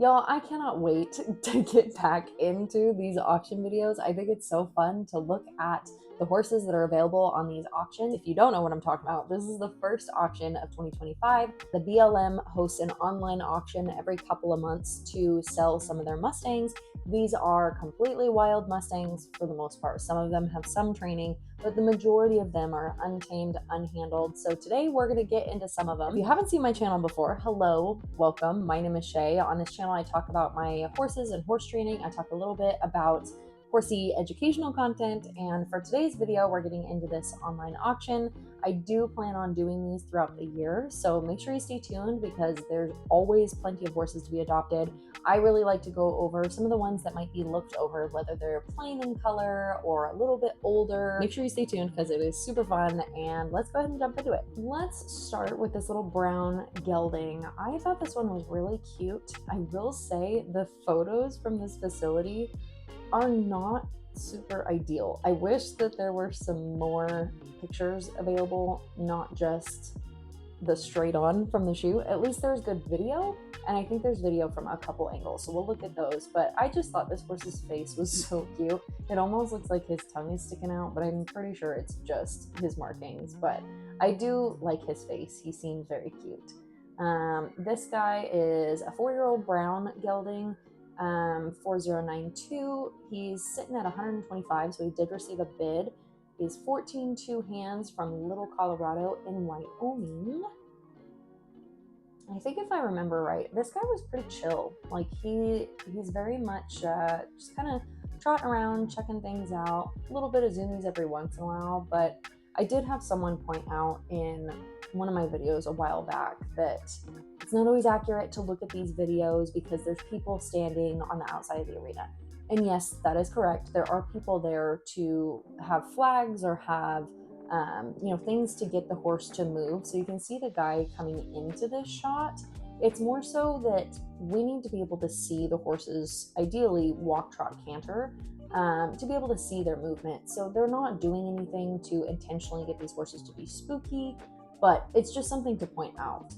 Y'all, I cannot wait to get back into these auction videos. I think it's so fun to look at the horses that are available on these auctions. If you don't know what I'm talking about, this is the first auction of 2025. The BLM hosts an online auction every couple of months to sell some of their Mustangs. These are completely wild Mustangs for the most part. Some of them have some training, but the majority of them are untamed, unhandled. So today we're going to get into some of them. If you haven't seen my channel before, hello, welcome. My name is Shay. On this channel, I talk about my horses and horse training. I talk a little bit about horsey educational content, and for today's video, we're getting into this online auction. I do plan on doing these throughout the year, so make sure you stay tuned because there's always plenty of horses to be adopted. I really like to go over some of the ones that might be looked over, whether they're plain in color or a little bit older. Make sure you stay tuned because it is super fun, and let's go ahead and jump into it. Let's start with this little brown gelding. I thought this one was really cute. I will say the photos from this facility are not super ideal. I wish that there were some more pictures available, not just the straight on from the shoe. At least there's good video, and I think there's video from a couple angles, so we'll look at those. But I just thought this horse's face was so cute. It almost looks like his tongue is sticking out, but I'm pretty sure it's just his markings. But I do like his face. He seems very cute. This guy is a 4-year-old brown gelding. 4092. He's sitting at 125, so he did receive a bid. He's 14 2 hands from Little Colorado in Wyoming. I think if I remember right, this guy was pretty chill. Like he's very much just kind of trotting around, checking things out, a little bit of zoomies every once in a while. But I did have someone point out in one of my videos a while back that it's not always accurate to look at these videos because there's people standing on the outside of the arena. And yes, that is correct. There are people there to have flags or have things to get the horse to move. So you can see the guy coming into this shot. It's more so that we need to be able to see the horses, ideally walk, trot, canter, to be able to see their movement. So they're not doing anything to intentionally get these horses to be spooky, but it's just something to point out.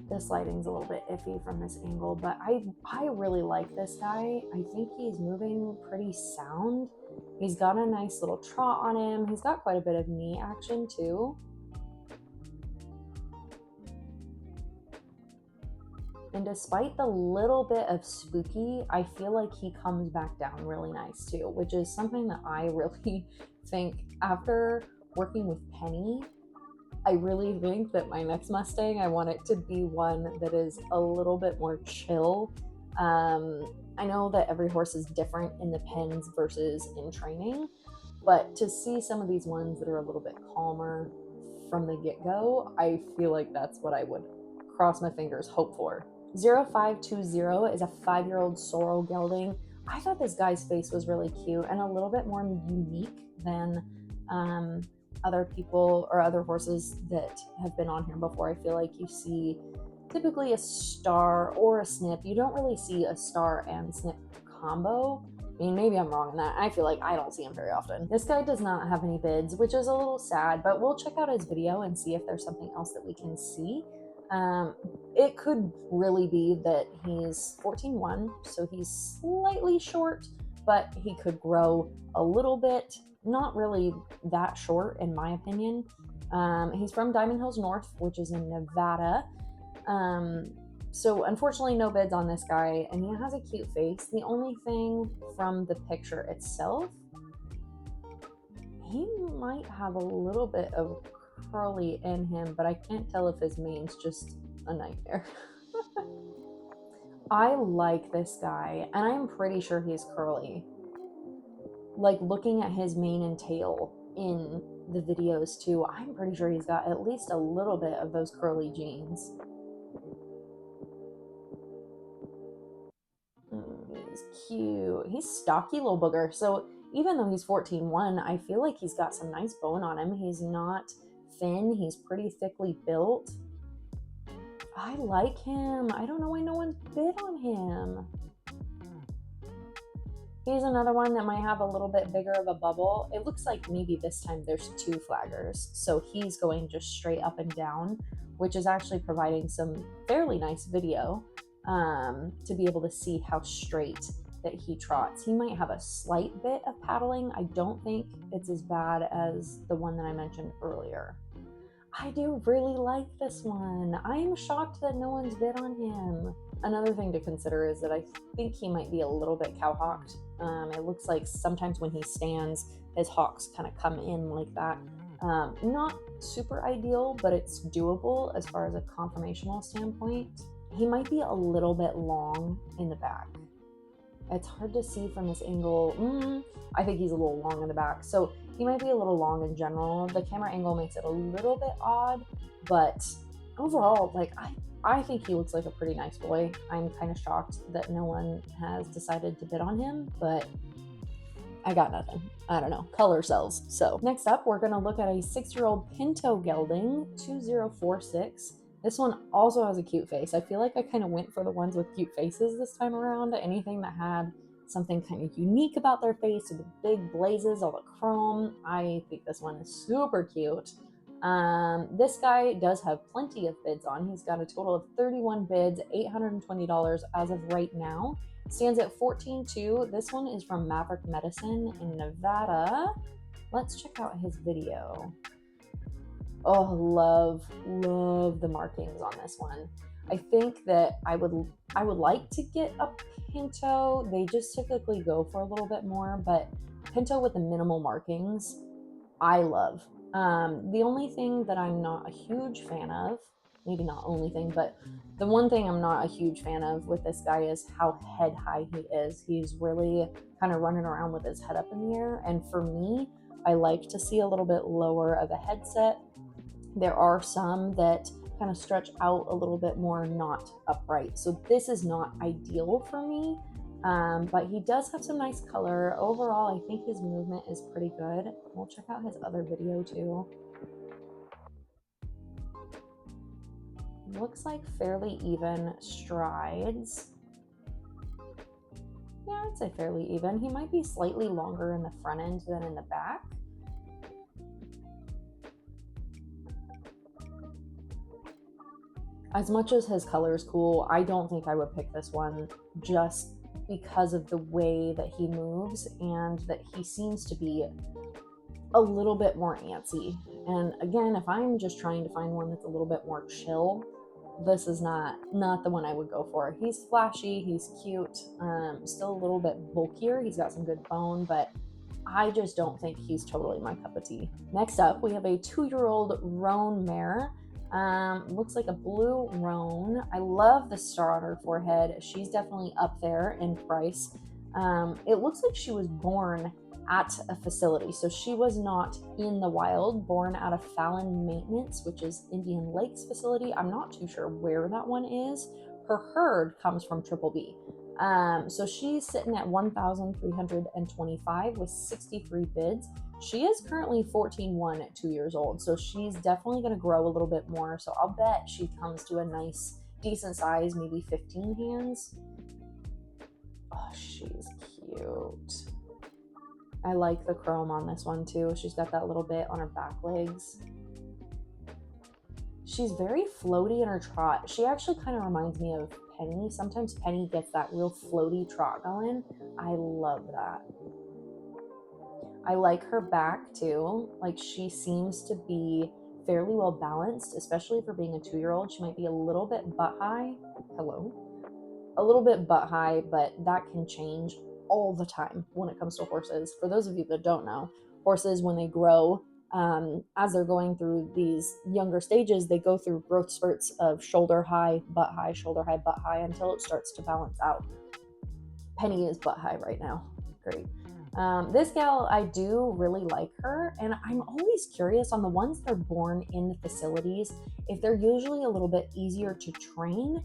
This lighting's a little bit iffy from this angle, but I really like this guy. I think he's moving pretty sound. He's got a nice little trot on him. He's got quite a bit of knee action too. And despite the little bit of spooky, I feel like he comes back down really nice too, which is something that I really think after working with Penny, I really think that my next Mustang, I want it to be one that is a little bit more chill. I know that every horse is different in the pens versus in training, but to see some of these ones that are a little bit calmer from the get-go, I feel like that's what I would cross my fingers, hope for. 0520 is a 5-year-old sorrel gelding. I thought this guy's face was really cute and a little bit more unique than other people or other horses that have been on here before. I feel like you see typically a star or a snip. You don't really see a star and snip combo. I mean, maybe I'm wrong in that. I feel like I don't see him very often. This guy does not have any bids, which is a little sad, but we'll check out his video and see if there's something else that we can see. It could really be that he's 14-1, so he's slightly short, but he could grow a little bit. Not really that short, in my opinion. He's from Diamond Hills North, which is in Nevada. So unfortunately, no bids on this guy, and he has a cute face. The only thing from the picture itself, he might have a little bit of curly in him, but I can't tell if his mane's just a nightmare. I like this guy, and I'm pretty sure he's curly. Like looking at his mane and tail in the videos too, I'm pretty sure he's got at least a little bit of those curly genes. He's cute. He's stocky little booger. So even though he's 14-1, I feel like he's got some nice bone on him. He's not thin. He's pretty thickly built. I like him. I don't know why no one's bid on him. He's another one that might have a little bit bigger of a bubble. It looks like maybe this time there's 2 flaggers. So he's going just straight up and down, which is actually providing some fairly nice video to be able to see how straight that he trots. He might have a slight bit of paddling. I don't think it's as bad as the one that I mentioned earlier. I do really like this one. I am shocked that no one's bid on him. Another thing to consider is that I think he might be a little bit cow-hawked. It looks like sometimes when he stands, his hocks kind of come in like that. Not super ideal, but it's doable as far as a conformational standpoint. He might be a little bit long in the back. It's hard to see from this angle. I think he's a little long in the back. So he might be a little long in general. The camera angle makes it a little bit odd, but overall, like I think he looks like a pretty nice boy. I'm kind of shocked that no one has decided to bid on him, but I got nothing. I don't know. Color sells. So next up, we're going to look at a 6-year-old Pinto gelding, 2046. This one also has a cute face. I feel like I kind of went for the ones with cute faces this time around. Anything that had something kind of unique about their face, with the big blazes, all the chrome. I think this one is super cute. This guy does have plenty of bids on. He's got a total of 31 bids, $820 as of right now. Stands at 14.2. This one is from Maverick Medicine in Nevada. Let's check out his video. Oh, love the markings on this one. I think that I would like to get a Pinto. They just typically go for a little bit more, but Pinto with the minimal markings, I love. The only thing that I'm not a huge fan of, maybe not only thing, but the one thing I'm not a huge fan of with this guy is how head high he is. He's really kind of running around with his head up in the air. And for me, I like to see a little bit lower of a headset. There are some that kind of stretch out a little bit more, not upright. So this is not ideal for me, but he does have some nice color. Overall, I think his movement is pretty good. We'll check out his other video too. Looks like fairly even strides. Yeah, I'd say fairly even. He might be slightly longer in the front end than in the back. As much as his color is cool, I don't think I would pick this one just because of the way that he moves and that he seems to be a little bit more antsy. And again, if I'm just trying to find one that's a little bit more chill, this is not the one I would go for. He's flashy, he's cute, still a little bit bulkier. He's got some good bone, but I just don't think he's totally my cup of tea. Next up, we have a 2-year-old roan mare. Looks like a blue roan. I love the star on her forehead. She's definitely up there in price. It looks like she was born at a facility, so she was not in the wild, born out of Fallon Maintenance, which is Indian Lakes facility. I'm not too sure where that one is. Her herd comes from Triple B. So she's sitting at 1,325 with 63 bids. She is currently 14.1 at 2 years old, so she's definitely going to grow a little bit more. So I'll bet she comes to a nice, decent size, maybe 15 hands. Oh, she's cute. I like the chrome on this one too. She's got that little bit on her back legs. She's very floaty in her trot. She actually kind of reminds me of Penny. Sometimes Penny gets that real floaty trot going. I love that. I like her back too. Like, she seems to be fairly well balanced, especially for being a 2-year-old. She might be a little bit butt high. Hello? A little bit butt high, but that can change all the time when it comes to horses. For those of you that don't know, horses, when they grow, as they're going through these younger stages, they go through growth spurts of shoulder high, butt high, shoulder high, butt high, until it starts to balance out. Penny is butt high right now. Great. This gal, I do really like her, and I'm always curious on the ones that are born in the facilities, if they're usually a little bit easier to train,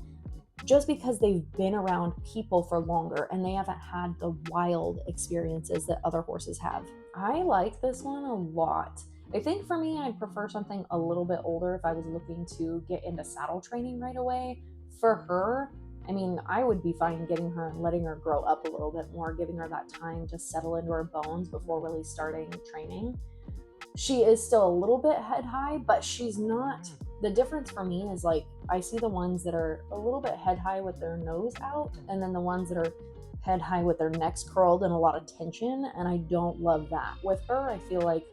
just because they've been around people for longer and they haven't had the wild experiences that other horses have. I like this one a lot. I think for me, I'd prefer something a little bit older if I was looking to get into saddle training right away. For her, I mean, I would be fine getting her and letting her grow up a little bit more, giving her that time to settle into her bones before really starting training. She is still a little bit head high, but she's not. The difference for me is like, I see the ones that are a little bit head high with their nose out, and then the ones that are head high with their necks curled and a lot of tension, and I don't love that. With her, I feel like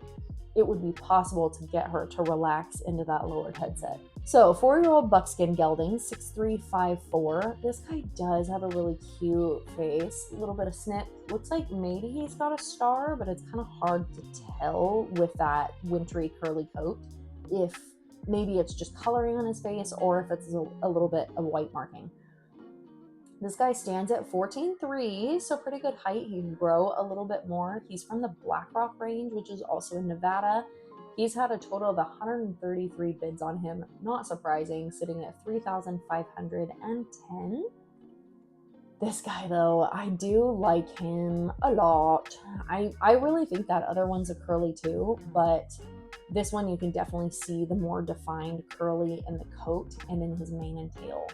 it would be possible to get her to relax into that lowered headset. So 4-year-old buckskin gelding, 6354. This guy does have a really cute face, a little bit of snip. Looks like maybe he's got a star, but it's kind of hard to tell with that wintry curly coat if maybe it's just coloring on his face or if it's a little bit of white marking. This guy stands at 14.3, so pretty good height. He can grow a little bit more. He's from the Black Rock range, which is also in Nevada. He's had a total of 133 bids on him. Not surprising, sitting at $3,510. This guy, though, I do like him a lot. I really think that other one's a curly too, but this one you can definitely see the more defined curly in the coat and in his mane and tail.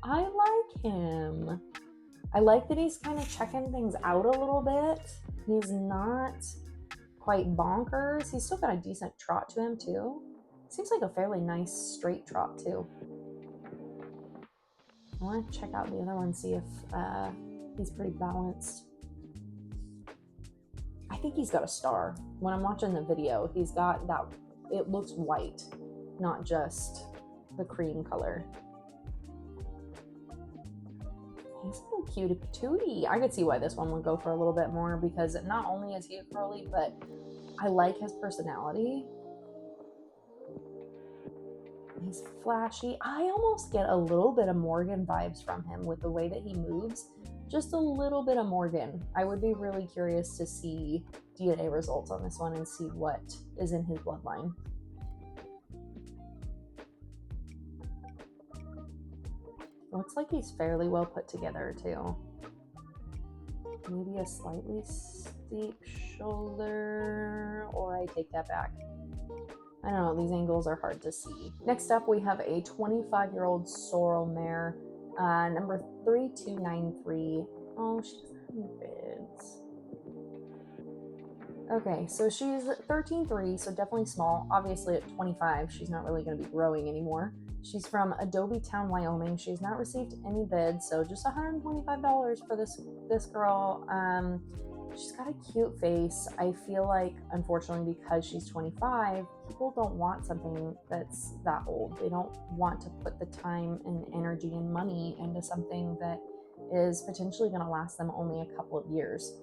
I like him. I like that he's kind of checking things out a little bit. He's not quite bonkers. He's still got a decent trot to him too. Seems like a fairly nice straight trot too. I want to check out the other one, see if he's pretty balanced. I think he's got a star. When I'm watching the video, he's got that, it looks white, not just the cream color. He's a little cutie patootie. I could see why this one would go for a little bit more, because not only is he curly, but I like his personality. He's flashy. I almost get a little bit of Morgan vibes from him with the way that he moves. Just a little bit of Morgan. I would be really curious to see DNA results on this one and see what is in his bloodline. Looks like he's fairly well put together too. Maybe a slightly steep shoulder, or I take that back. I don't know, these angles are hard to see. Next up, we have a 25-year-old sorrel mare, number 3293. Oh, she doesn't have any bids. Okay, so she's 13.3, so definitely small. Obviously at 25, she's not really going to be growing anymore. She's from Adobe Town, Wyoming. She's not received any bids, so just $125 for this girl. She's got a cute face. I feel like, unfortunately, because she's 25, people don't want something that's that old. They don't want to put the time and energy and money into something that is potentially going to last them only a couple of years.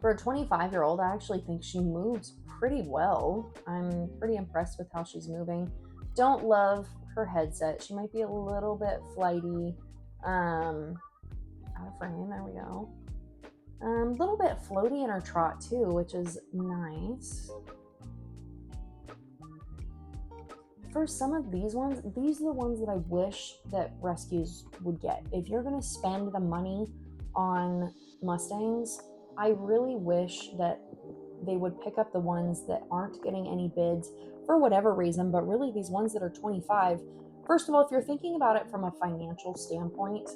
For a 25-year-old, I actually think she moves pretty well. I'm pretty impressed with how she's moving. Don't love her headset. She might be a little bit flighty. Out of frame, there we go. A little bit floaty in her trot too, which is nice. For some of these ones, these are the ones that I wish that rescues would get. If you're going to spend the money on Mustangs, I really wish that they would pick up the ones that aren't getting any bids for whatever reason, but really these ones that are 25. First of all, if you're thinking about it from a financial standpoint,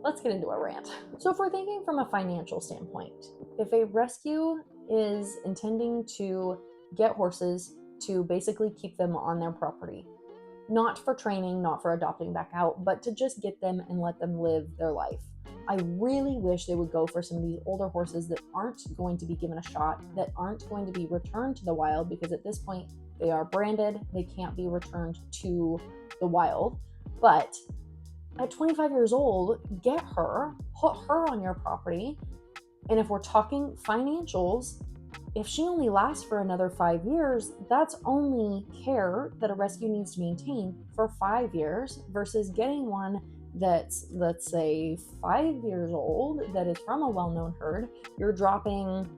let's get into a rant. So if we're thinking from a financial standpoint, if a rescue is intending to get horses to basically keep them on their property, not for training, not for adopting back out, but to just get them and let them live their life, I really wish they would go for some of these older horses that aren't going to be given a shot, that aren't going to be returned to the wild, because at this point they are branded, they can't be returned to the wild. But at 25 years old, get her, put her on your property. And if we're talking financials, if she only lasts for another 5 years, that's only care that a rescue needs to maintain for 5 years versus getting one that's, let's say, 5 years old, that is from a well-known herd. You're dropping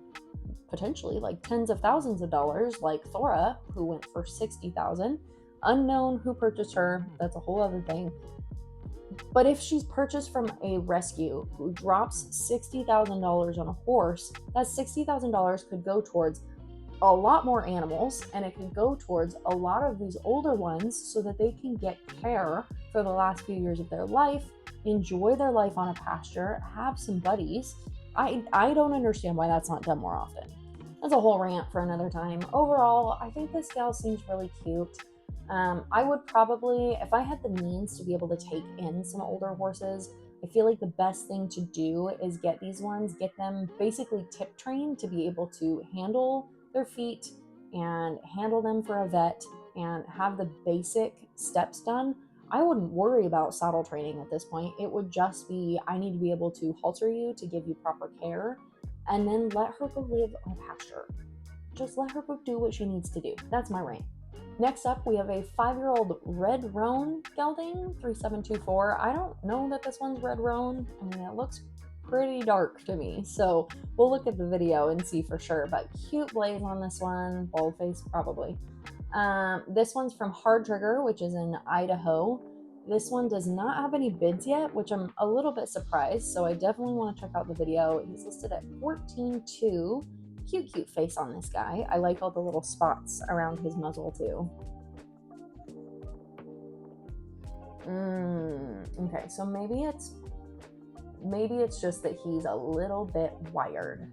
potentially like tens of thousands of dollars, like Thora, who went for $60,000. Unknown who purchased her, that's a whole other thing. But if she's purchased from a rescue who drops $60,000 on a horse, that $60,000 could go towards a lot more animals, and it could go towards a lot of these older ones so that they can get care for the last few years of their life, enjoy their life on a pasture, have some buddies. I don't understand why that's not done more often. That's a whole rant for another time. Overall, I think this gal seems really cute. I would probably, if I had the means to be able to take in some older horses, I feel like the best thing to do is get these ones, get them basically tip trained to be able to handle their feet and handle them for a vet and have the basic steps done. I wouldn't worry about saddle training at this point. It would just be, I need to be able to halter you to give you proper care, and then let her go live on a pasture. Just let her go do what she needs to do. That's my rant. Next up, we have a 5-year-old red roan gelding, 3724. I don't know that this one's red roan. I mean, it looks pretty dark to me, so we'll look at the video and see for sure. But cute blaze on this one, bold face probably. This one's from Hard Trigger, which is in Idaho. This one does not have any bids yet, which I'm a little bit surprised, so I definitely want to check out the video. He's listed at 14.2. Cute face on this guy. I like all the little spots around his muzzle too. Okay, so maybe it's just that he's a little bit wired.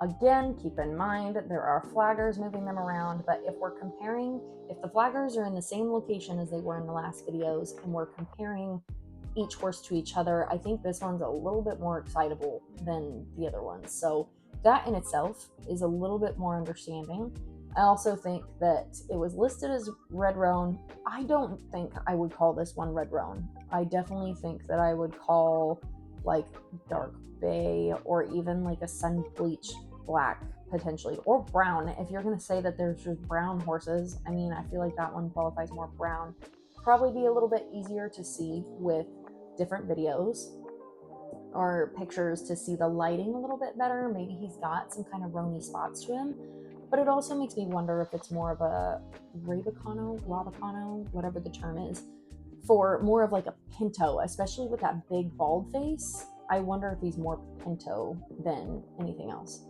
Again, keep in mind there are flaggers moving them around, but if we're comparing, if the flaggers are in the same location as they were in the last videos and we're comparing each horse to each other, I think this one's a little bit more excitable than the other ones. So that in itself is a little bit more understanding. I also think that it was listed as red roan. I don't think I would call this one red roan. I definitely think that I would call like dark bay or even like a sun bleached black potentially, or brown. If you're going to say that there's just brown horses, I mean, I feel like that one qualifies more brown. Probably be a little bit easier to see with different videos or pictures to see the lighting a little bit better. Maybe he's got some kind of rony spots to him, but it also makes me wonder if it's more of a rabicano, whatever the term is, for more of like a pinto, especially with that big bald face. I wonder if he's more pinto than anything else.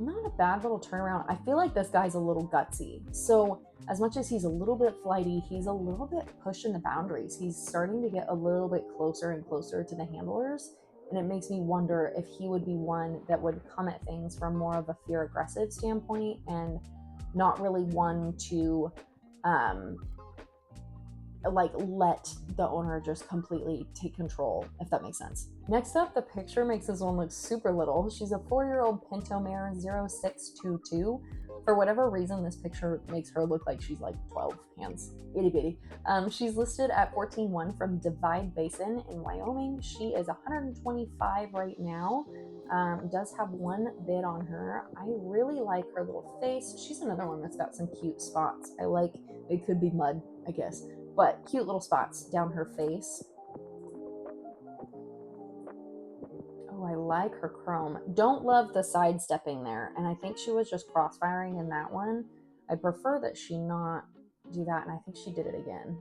Not a bad little turnaround. I feel like this guy's a little gutsy. So as much as he's a little bit flighty, he's a little bit pushing the boundaries. He's starting to get a little bit closer and closer to the handlers. And it makes me wonder if he would be one that would come at things from more of a fear aggressive standpoint and not really one to like let the owner just completely take control, if that makes sense. Next up, the picture makes this one look super little. She's a 4-year-old pinto mare, 0622. For whatever reason, this picture makes her look like she's like 12 hands, itty bitty. She's listed at 14.1 from Divide Basin in Wyoming. She is 125 right now. Does have one bid on her. I really like her little face. She's another one that's got some cute spots. I like, it could be mud, I guess, but cute little spots down her face. Oh, I like her chrome. Don't love the sidestepping there, and I think she was just crossfiring in that one. I prefer that she not do that, and I think she did it again.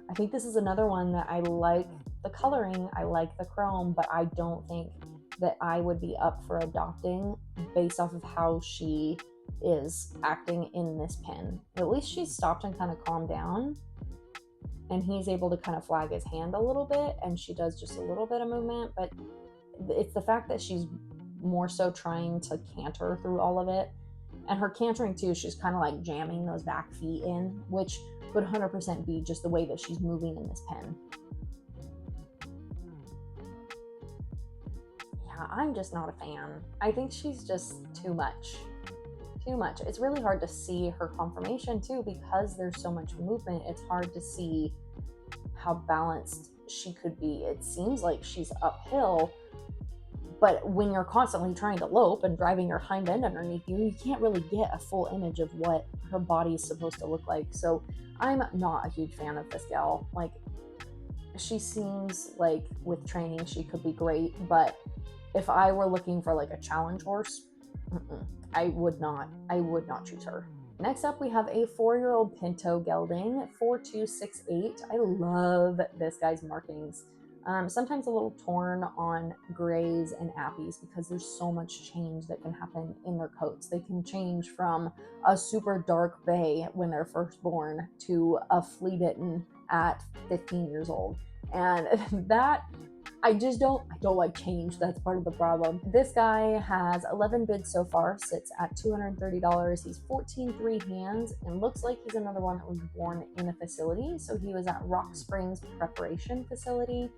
I think this is another one that I like the coloring, I like the chrome, but I don't think that I would be up for adopting based off of how she is acting in this pen. At least she's stopped and kind of calmed down, and he's able to kind of flag his hand a little bit, and she does just a little bit of movement, but it's the fact that she's more so trying to canter through all of it. And her cantering too, she's kind of like jamming those back feet in, which would 100% be just the way that she's moving in this pen. Yeah, I'm just not a fan. I think she's just too much. It's really hard to see her conformation too, because there's so much movement. It's hard to see how balanced she could be. It seems like she's uphill, but when you're constantly trying to lope and driving your hind end underneath you, you can't really get a full image of what her body is supposed to look like. So I'm not a huge fan of this gal. Like, she seems like with training she could be great, but if I were looking for like a challenge horse, I would not choose her. Next up, we have a 4-year-old pinto gelding, 4268. I love this guy's markings. Sometimes a little torn on grays and appies because there's so much change that can happen in their coats. They can change from a super dark bay when they're first born to a flea bitten at 15 years old. And that I don't like change. That's part of the problem. This guy has 11 bids so far, sits at $230. He's 14.3 hands and looks like he's another one that was born in a facility. So he was at Rock Springs Preparation Facility.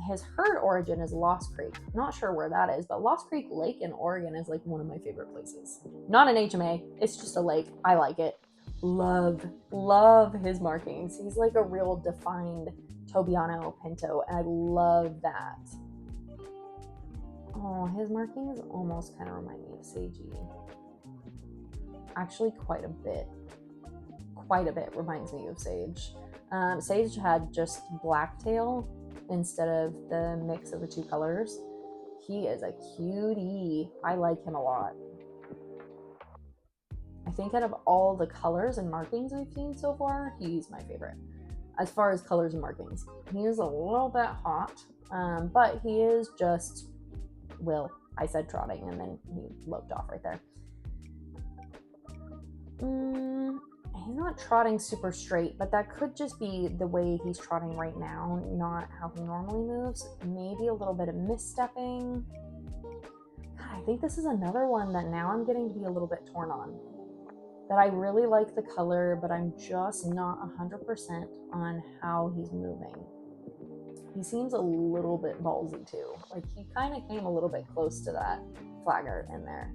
His herd origin is Lost Creek. Not sure where that is, but Lost Creek Lake in Oregon is like one of my favorite places. Not an HMA, it's just a lake. I like it. Love his markings. He's like a real defined Tobiano Pinto, and I love that. Oh, his markings almost kind of remind me of Seiji. Actually, quite a bit reminds me of Sage. Sage had just black tail instead of the mix of the two colors. He is a cutie. I like him a lot. I think out of all the colors and markings we've seen so far, he's my favorite. As far as colors and markings, he is a little bit hot, but he is just, well, I said trotting and then he loped off right there. He's not trotting super straight, but that could just be the way he's trotting right now, not how he normally moves. Maybe a little bit of misstepping. God, I think this is another one that now I'm getting to be a little bit torn on. That I really like the color, but I'm just not 100% on how he's moving. He seems a little bit ballsy too. Like he kind of came a little bit close to that flagger in there.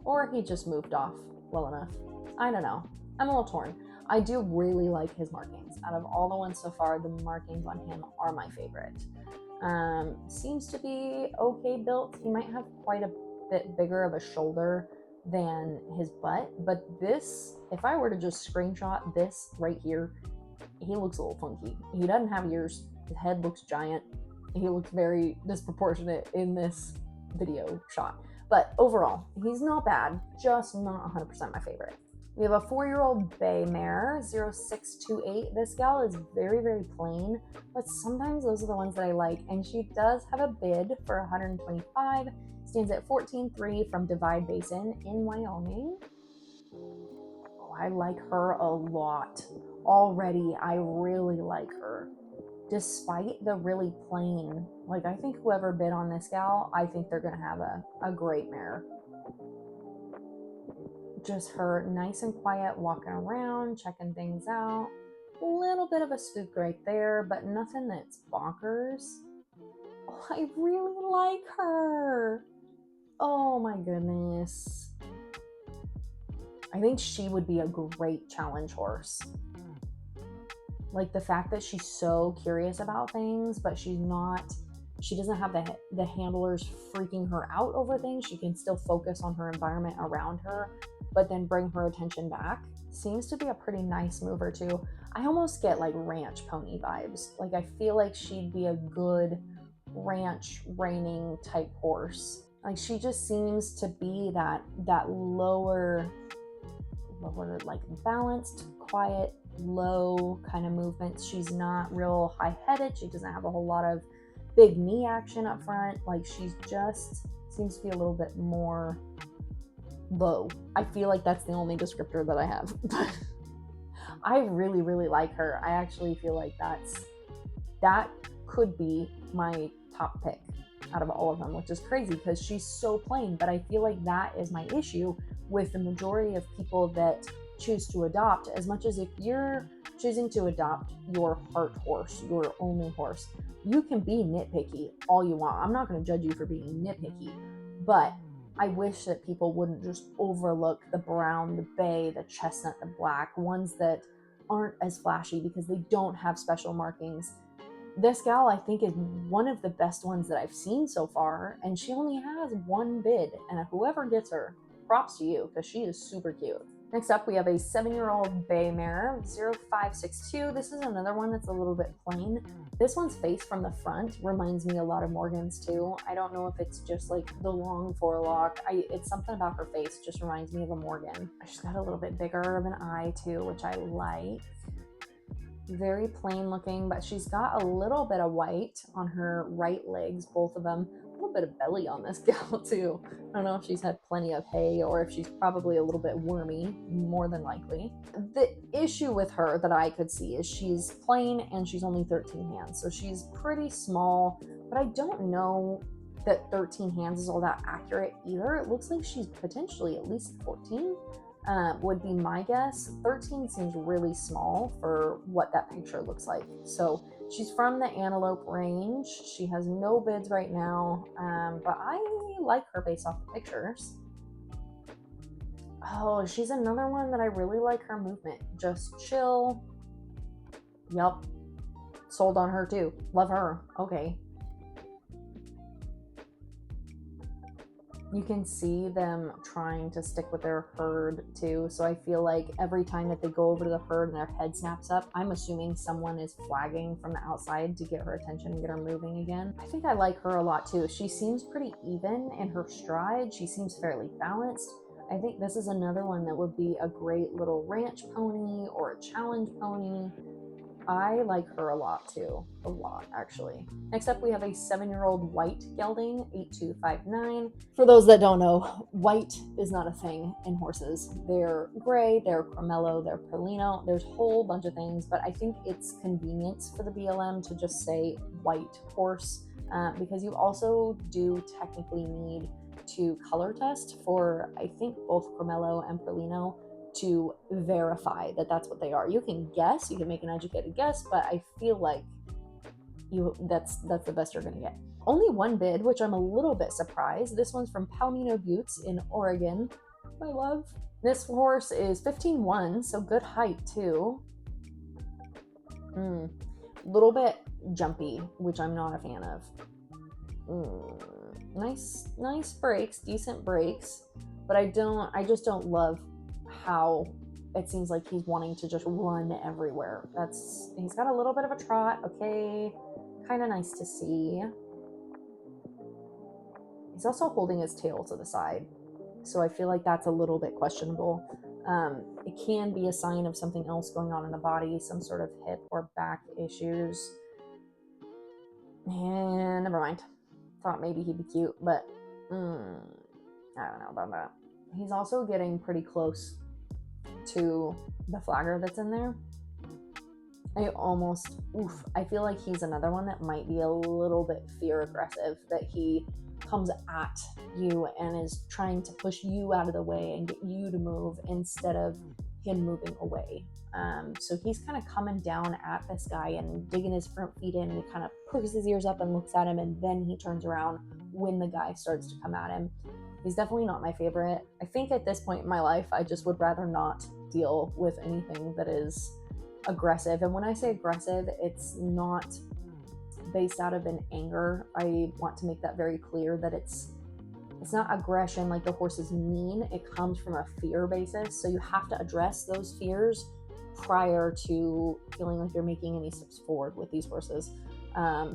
Or he just moved off well enough. I don't know. I'm a little torn. I do really like his markings. Out of all the ones so far, the markings on him are my favorite. Seems to be okay built. He might have quite a bit bigger of a shoulder than his butt, but this, if I were to just screenshot this right here, he looks a little funky. He doesn't have ears. His head looks giant. He looks very disproportionate in this video shot. But overall, he's not bad, just not 100% my favorite. We have a 4-year-old bay mare, 0628. This gal is very, very plain, but sometimes those are the ones that I like. And she does have a bid for 125, stands at 14.3 from Divide Basin in Wyoming. Oh, I like her a lot. Already, I really like her. Despite the really plain, like I think whoever bid on this gal, I think they're gonna have a great mare. Just her nice and quiet, walking around, checking things out. A little bit of a spook right there, but nothing that's bonkers. Oh, I really like her. Oh my goodness. I think she would be a great challenge horse. Like the fact that she's so curious about things, but she doesn't have the handlers freaking her out over things. She can still focus on her environment around her, but then bring her attention back. Seems to be a pretty nice mover too. I almost get like ranch pony vibes. Like I feel like she'd be a good ranch reining type horse. Like she just seems to be that lower like balanced, quiet, low kind of movements. She's not real high-headed. She doesn't have a whole lot of big knee action up front. Like she's just seems to be a little bit more low. I feel like that's the only descriptor that I have. I really, really like her. I actually feel like that could be my top pick out of all of them, which is crazy because she's so plain. But I feel like that is my issue with the majority of people that choose to adopt. As much as if you're choosing to adopt your heart horse, your only horse, you can be nitpicky all you want. I'm not going to judge you for being nitpicky, but I wish that people wouldn't just overlook the brown, the bay, the chestnut, the black, ones that aren't as flashy because they don't have special markings. This gal, I think, is one of the best ones that I've seen so far, and she only has one bid, and whoever gets her, props to you, because she is super cute. Next up, we have a 7-year-old bay mare, 0562. This is another one that's a little bit plain. This one's face from the front reminds me a lot of Morgan's too. I don't know if it's just like the long forelock. It's something about her face just reminds me of a Morgan. She's got a little bit bigger of an eye too, which I like. Very plain looking, but she's got a little bit of white on her right legs, both of them. A little bit of belly on this gal too. I don't know if she's had plenty of hay or if she's probably a little bit wormy, more than likely. The issue with her that I could see is she's plain and she's only 13 hands, so she's pretty small, but I don't know that 13 hands is all that accurate either. It looks like she's potentially at least 14. Would be my guess. 13 seems really small for what that picture looks like. So she's from the antelope range. She has no bids right now, but I like her based off the pictures. Oh, she's another one that I really like her movement. Just chill. Yup. Sold on her too. Love her. Okay. You can see them trying to stick with their herd too. So I feel like every time that they go over to the herd and their head snaps up, I'm assuming someone is flagging from the outside to get her attention and get her moving again. I think I like her a lot too. She seems pretty even in her stride. She seems fairly balanced. I think this is another one that would be a great little ranch pony or a challenge pony. I like her a lot too. A lot, actually. Next up, we have a 7-year-old white gelding, 8259. For those that don't know, white is not a thing in horses. They're gray, they're cremello, they're perlino. There's a whole bunch of things, but I think it's convenience for the BLM to just say white horse, because you also do technically need to color test for, I think, both cremello and perlino to verify that that's what they are. You can guess, you can make an educated guess, but I feel like that's the best you're gonna get. Only one bid, which I'm a little bit surprised. This one's from Palomino Buttes in Oregon. My love. This horse is 15-1, so good height too. Little bit jumpy, which I'm not a fan of. Nice brakes, decent brakes, but I just don't love how it seems like he's wanting to just run everywhere. He's got a little bit of a trot. Okay, kind of nice to see. He's also holding his tail to the side, so I feel like that's a little bit questionable. It can be a sign of something else going on in the body, some sort of hip or back issues. And never mind. Thought maybe he'd be cute, but I don't know about that. He's also getting pretty close to the flagger that's in there. I feel like he's another one that might be a little bit fear aggressive, that he comes at you and is trying to push you out of the way and get you to move instead of him moving away. So he's kind of coming down at this guy and digging his front feet in, and he kind of perks his ears up and looks at him, and then he turns around when the guy starts to come at him. He's definitely not my favorite. I think at this point in my life, I just would rather not deal with anything that is aggressive. And when I say aggressive, it's not based out of an anger. I want to make that very clear, that it's not aggression like the horse is mean. It comes from a fear basis. So you have to address those fears prior to feeling like you're making any steps forward with these horses.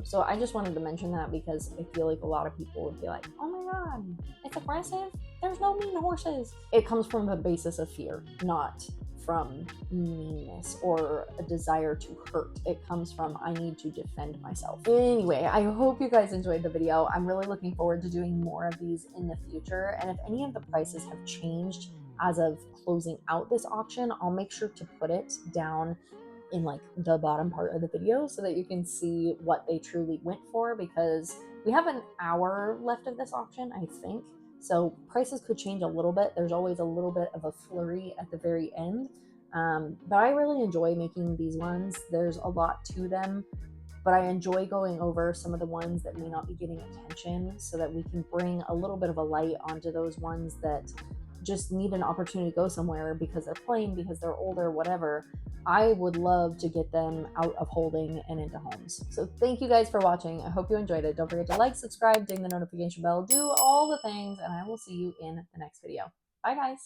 So I just wanted to mention that because I feel like a lot of people would be like, oh my God, it's aggressive. There's no mean horses. It comes from a basis of fear, not from meanness or a desire to hurt. It comes from, I need to defend myself. Anyway, I hope you guys enjoyed the video. I'm really looking forward to doing more of these in the future. And if any of the prices have changed as of closing out this auction, I'll make sure to put it down in like the bottom part of the video so that you can see what they truly went for, because we have an hour left of this auction, I think. So prices could change a little bit. There's always a little bit of a flurry at the very end. But I really enjoy making these ones. There's a lot to them, but I enjoy going over some of the ones that may not be getting attention so that we can bring a little bit of a light onto those ones that just need an opportunity to go somewhere because they're plain, because they're older, whatever. I would love to get them out of holding and into homes. So thank you guys for watching. I hope you enjoyed it. Don't forget to like, subscribe, ding the notification bell, do all the things, and I will see you in the next video. Bye guys.